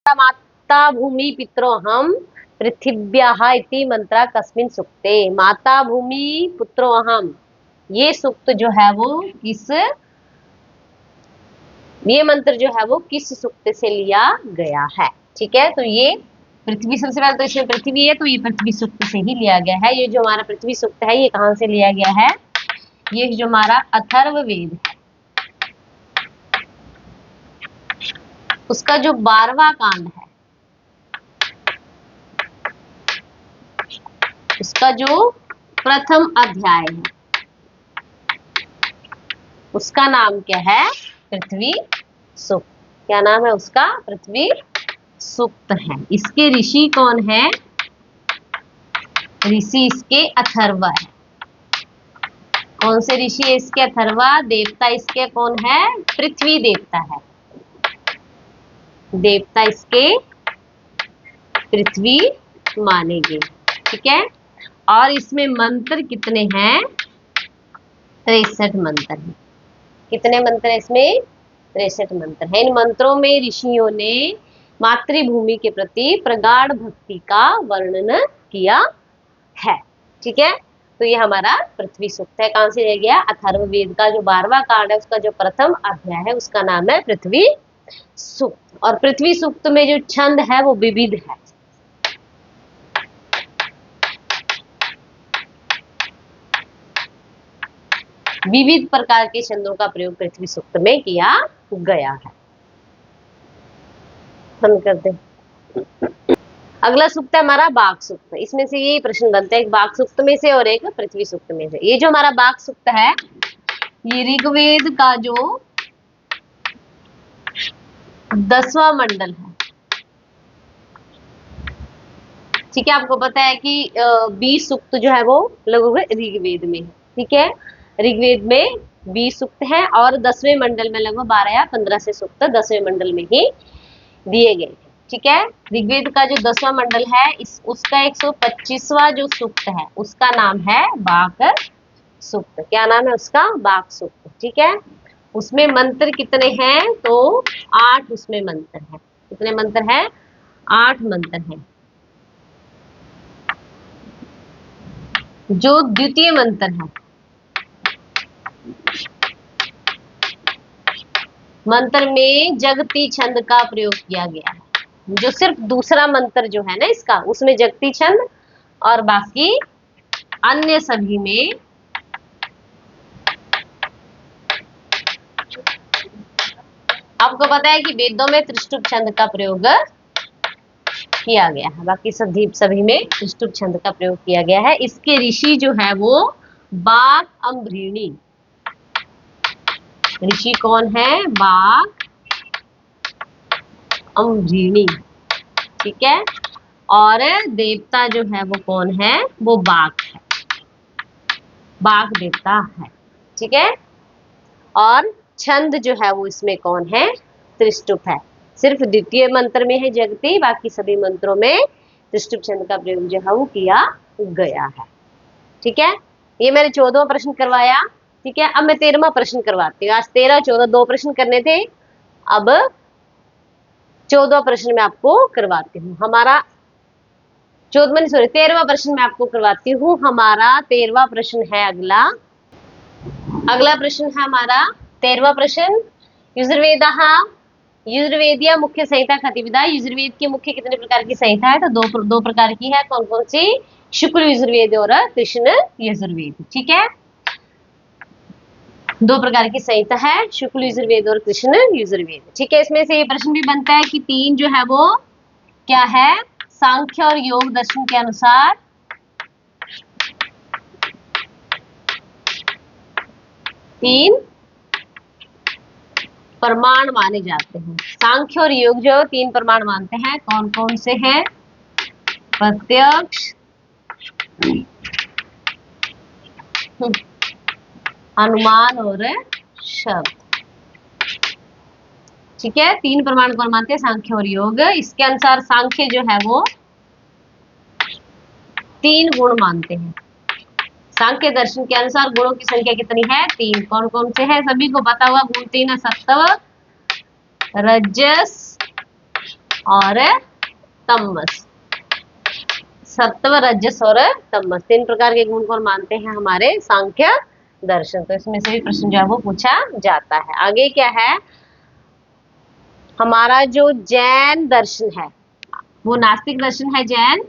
माता भूमि पित्रोऽहं पृथिव्याः इति मंत्रा कस्मिन् सुक्ते। माता भूमि पुत्रोऽहं, ये सूक्त जो है वो ये मंत्र जो है वो किस सूक्त से लिया गया है। ठीक है, तो ये पृथ्वी, सबसे पहले तो इसमें पृथ्वी है तो ये पृथ्वी सूक्त से ही लिया गया है। ये जो हमारा पृथ्वी सूक्त है ये कहां से लिया गया है, ये जो हमारा अथर्ववेद है उसका जो 12वां कांड है, उसका जो प्रथम अध्याय है उसका नाम क्या है, पृथ्वी सूक्त। क्या नाम है उसका, पृथ्वी सूक्त है। इसके ऋषि कौन है, ऋषि इसके अथर्व है। कौन से ऋषि है इसके, अथर्वा। देवता इसके कौन है, पृथ्वी देवता है। देवता इसके पृथ्वी मानेंगे। ठीक है, और इसमें मंत्र कितने हैं, 63 मंत्र हैं। कितने मंत्र है इसमें, 63 मंत्र है। इन मंत्रों में ऋषियों ने मातृभूमि के प्रति प्रगाढ़ भक्ति का वर्णन किया है। ठीक है, तो ये हमारा पृथ्वी सूक्त है। कहां से लिया गया, अथर्ववेद का जो 12वां कांड है उसका जो प्रथम अध्याय है उसका नाम है पृथ्वी सूक्त। और पृथ्वी सूक्त में जो छंद है वो विविध है। विविध प्रकार के छंदों का प्रयोग पृथ्वी सूक्त में किया गया है। हम करते हैं। अगला सूक्त है हमारा बाघ सूक्त। इसमें से ये प्रश्न बनता है, एक बाघ सूक्त में से और एक पृथ्वी सूक्त में से। ये जो हमारा बाघ सूक्त है ये ऋग्वेद का जो 10वां मंडल है। ठीक है, आपको पता है कि 20 सूक्त जो है वो लगभग ऋग्वेद में है। ठीक है, ऋग्वेद में 20 सूक्त है और 10वें मंडल में लगभग 12 या 15 से सूक्त 10वें मंडल में ही दिए गए हैं। ठीक है, ऋग्वेद का जो 10वां मंडल है उसका 125वां जो सूक्त है उसका नाम है बाघ सूक्त। क्या नाम है उसका, बाघ सूक्त। ठीक है, उसमें मंत्र कितने हैं, तो 8 उसमें मंत्र हैं। कितने मंत्र हैं, 8 मंत्र हैं। जो द्वितीय मंत्र है, मंत्र में जगती छंद का प्रयोग किया गया है। जो सिर्फ दूसरा मंत्र जो है ना इसका, उसमें जगती छंद और बाकी अन्य सभी में आपको पता है कि वेदों में त्रिष्टुप छंद का प्रयोग किया गया है। बाकी सभी में त्रिष्टुप छंद का प्रयोग किया गया है। इसके ऋषि जो है वो बाघ अम्भृणी। ऋषि कौन है, बाघ अम्भृणी। ठीक है, और देवता जो है वो कौन है, वो बाघ है, बाघ देवता है। ठीक है, और छंद जो है वो इसमें कौन है, त्रिष्टुप है। सिर्फ द्वितीय मंत्र में है जगती, बाकी सभी मंत्रों में त्रिष्टुप छंद का प्रयोग जो है वो किया गया है। ठीक है, ये मैंने 14वां प्रश्न करवाया। ठीक है, अब मैं 13वां प्रश्न करवाती हूँ। आज 13, 14 2 प्रश्न करने थे, अब 14वां प्रश्न मैं आपको करवाती हूँ। हमारा 13वां प्रश्न मैं आपको करवाती हूँ। हमारा 13वां प्रश्न है अगला प्रश्न है हमारा 13वां प्रश्न। यजुर्वेदः यजुर्वेदीय मुख्य संहिता कतिविधा। यजुर्वेद की मुख्य कितने प्रकार की संहिता है, तो दो प्रकार की है। कौन कौन सी, शुक्ल यजुर्वेद और कृष्ण यजुर्वेद। ठीक है, 2 प्रकार की संहिता है, शुक्ल यजुर्वेद और कृष्ण यजुर्वेद। ठीक है, इसमें से ये प्रश्न भी बनता है कि 3 जो है वो क्या है, सांख्य और योग दर्शन के अनुसार 3 प्रमाण माने जाते हैं। सांख्य और योग जो 3 प्रमाण मानते हैं। कौन कौन से हैं, प्रत्यक्ष, अनुमान और शब्द। ठीक है, 3 प्रमाण कौन मानते हैं, सांख्य और योग। इसके अनुसार सांख्य जो है वो 3 गुण मानते हैं। सांख्य दर्शन के अनुसार गुणों की संख्या कितनी है, 3। कौन कौन से है, सभी को पता हुआ। गुण 3 है, सत्व, रजस और तमस। सत्व, रजस और तमस, 3 प्रकार के गुण कौन मानते हैं हमारे सांख्य दर्शन। तो इसमें से भी प्रश्न जो है वो पूछा जाता है। आगे क्या है, हमारा जो जैन दर्शन है वो नास्तिक दर्शन है। जैन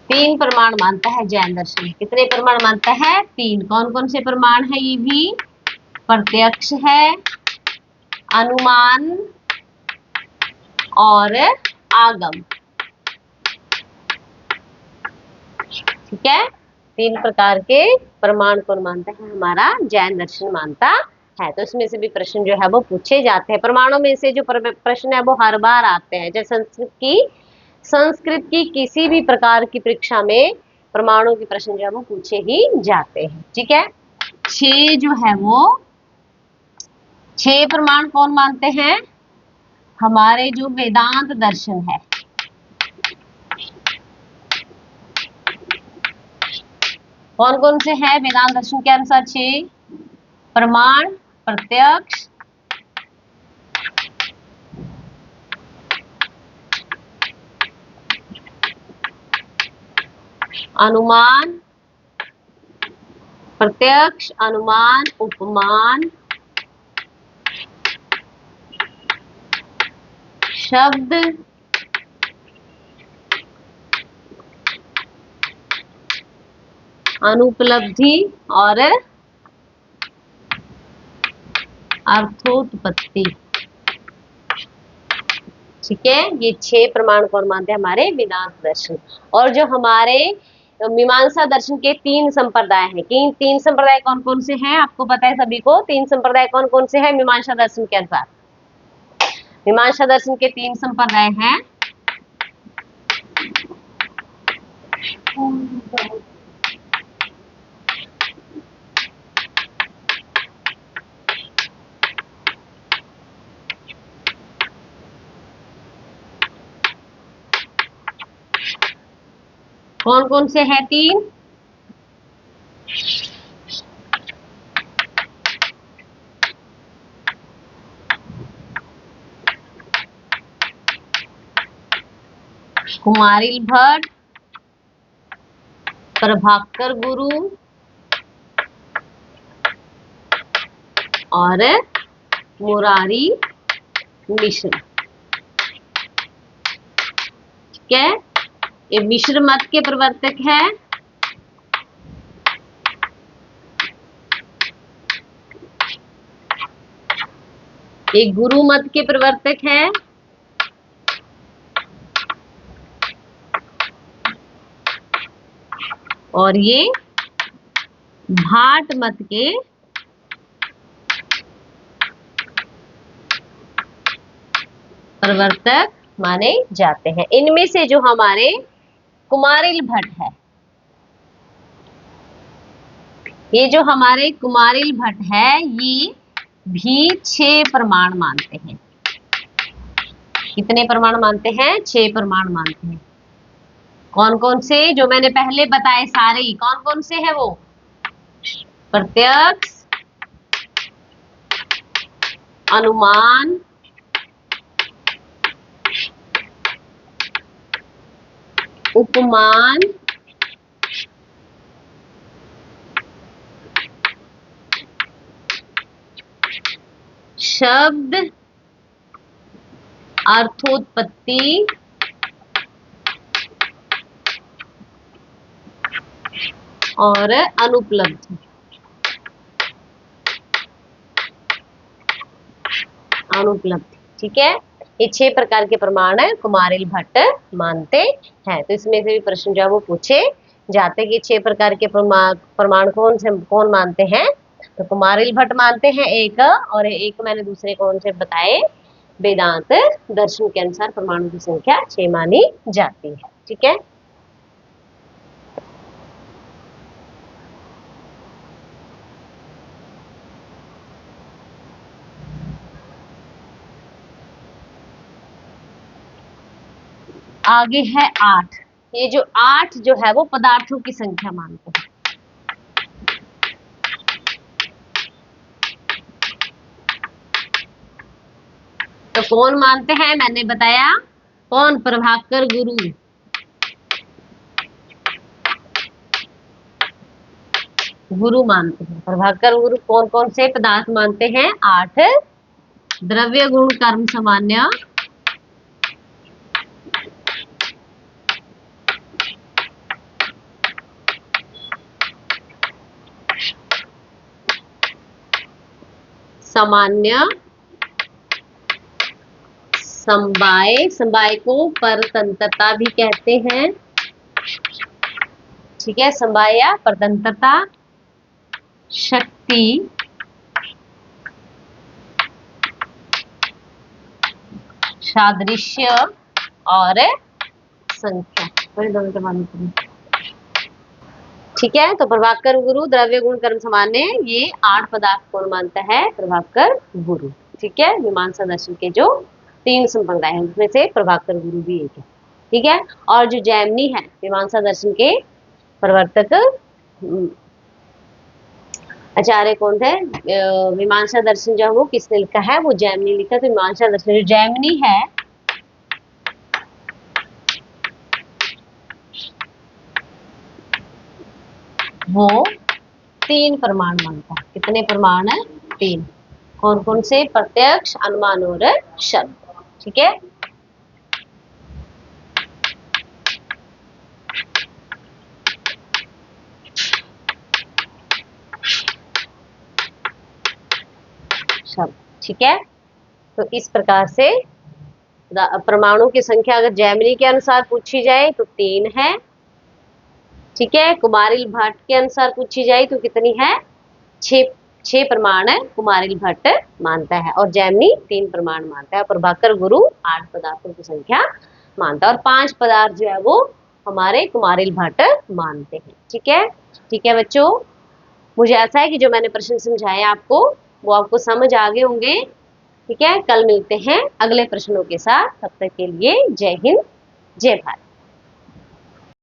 तीन प्रमाण मानता है। जैन दर्शन कितने प्रमाण मानता है? 3। कौन कौन से प्रमाण है ये भी? प्रत्यक्ष है, अनुमान और आगम। ठीक है, 3 प्रकार के प्रमाण कौन मानता है? हमारा जैन दर्शन मानता है। तो इसमें से भी प्रश्न जो है वो पूछे जाते हैं। प्रमाणों में से जो प्रश्न है वो हर बार आते हैं। जैसे संस्कृत की किसी भी प्रकार की परीक्षा में प्रमाणों के प्रश्न जो है वो पूछे ही जाते हैं। ठीक है, 6 जो है वो 6 प्रमाण कौन मानते हैं? हमारे जो वेदांत दर्शन है। कौन कौन से हैं वेदांत दर्शन के अनुसार 6 प्रमाण? प्रत्यक्ष, अनुमान, प्रत्यक्ष, अनुमान, उपमान, शब्द, अनुपलब्धि और अर्थोत्पत्ति। ठीक है, ये 6 प्रमाण कौन मानते हैं? हमारे वेदांत दर्शन। और जो हमारे मीमांसा दर्शन के 3 संप्रदाय हैं, 3 संप्रदाय कौन कौन से हैं? आपको पता है सभी को। 3 संप्रदाय कौन कौन से हैं मीमांसा दर्शन के अनुसार? मीमांसा दर्शन के 3 संप्रदाय हैं। कौन कौन से हैं 3? कुमारिल भट्ट, प्रभाकर गुरु और मुरारी मिश्र। ठीक है, ये मिश्र मत के प्रवर्तक है। ये गुरु मत के प्रवर्तक है। और ये भाट मत के प्रवर्तक माने जाते हैं। इनमें से जो हमारे कुमारिल भट्ट है, ये जो हमारे कुमारिल भट्ट है ये भी 6 प्रमाण मानते हैं। कितने प्रमाण मानते हैं? 6 प्रमाण मानते हैं। कौन कौन से? जो मैंने पहले बताए सारे। कौन कौन से हैं वो? प्रत्यक्ष, अनुमान, उपमान, शब्द, अर्थोत्पत्ति और अनुपलब्धि। अनुपलब्धि। ठीक है, ये 6 प्रकार के प्रमाण है कुमारिल भट्ट मानते हैं। तो इसमें से भी प्रश्न जो है वो पूछे जाते हैं कि 6 प्रकार के प्रमाण कौन मानते हैं? तो कुमारिल भट्ट मानते हैं एक, और एक मैंने दूसरे कौन से बताए? वेदांत दर्शन के अनुसार प्रमाणों की संख्या 6 मानी जाती है। ठीक है, आगे है 8। ये जो 8 जो है वो पदार्थों की संख्या मानते हैं। तो कौन मानते हैं, मैंने बताया कौन, प्रभाकर गुरु। गुरु मानते हैं प्रभाकर गुरु। कौन कौन से पदार्थ मानते हैं, 8 द्रव्य गुण कर्म सामान्य, सामान्य, समवाय, समवाय को परतंत्रता भी कहते हैं, ठीक है, समवाय या परतंत्रता, शक्ति, सादृश्य और संख्या। ठीक है, तो प्रभाकर गुरु, द्रव्य गुण कर्म सामान्य, ये 8 पदार्थ कौन मानता है, प्रभाकर गुरु। ठीक है, मीमांसा दर्शन के जो 3 संप्रदाय हैं उसमें से प्रभाकर गुरु भी एक है। ठीक है, और जो जैमिनी है मीमांसा दर्शन के प्रवर्तक आचार्य कौन थे, मीमांसा दर्शन जो है वो किसने लिखा है, वो जैमिनी लिखा। तो मीमांसा दर्शन जो जैमिनी है वो 3 प्रमाण मानता है। कितने प्रमाण है, 3। कौन कौन से, प्रत्यक्ष, अनुमान और शब्द। ठीक है, शब्द। ठीक है, तो इस प्रकार से परमाणु की संख्या अगर जैमिनी के अनुसार पूछी जाए तो 3 है। ठीक है, कुमारिल भट्ट के अनुसार पूछी जाए तो कितनी है, 6 प्रमाण कुमारिल भट्ट मानता है, और जैमिनी 3 प्रमाण मानता है। प्रभाकर गुरु 8 पदार्थों की संख्या मानता है, और 5 पदार्थ जो है वो हमारे कुमारिल भट्ट मानते हैं। ठीक है बच्चों, मुझे ऐसा है कि जो मैंने प्रश्न समझाए आपको वो आपको समझ आ गए होंगे। ठीक है, कल मिलते हैं अगले प्रश्नों के साथ, तब तक के लिए जय हिंद, जय भारत।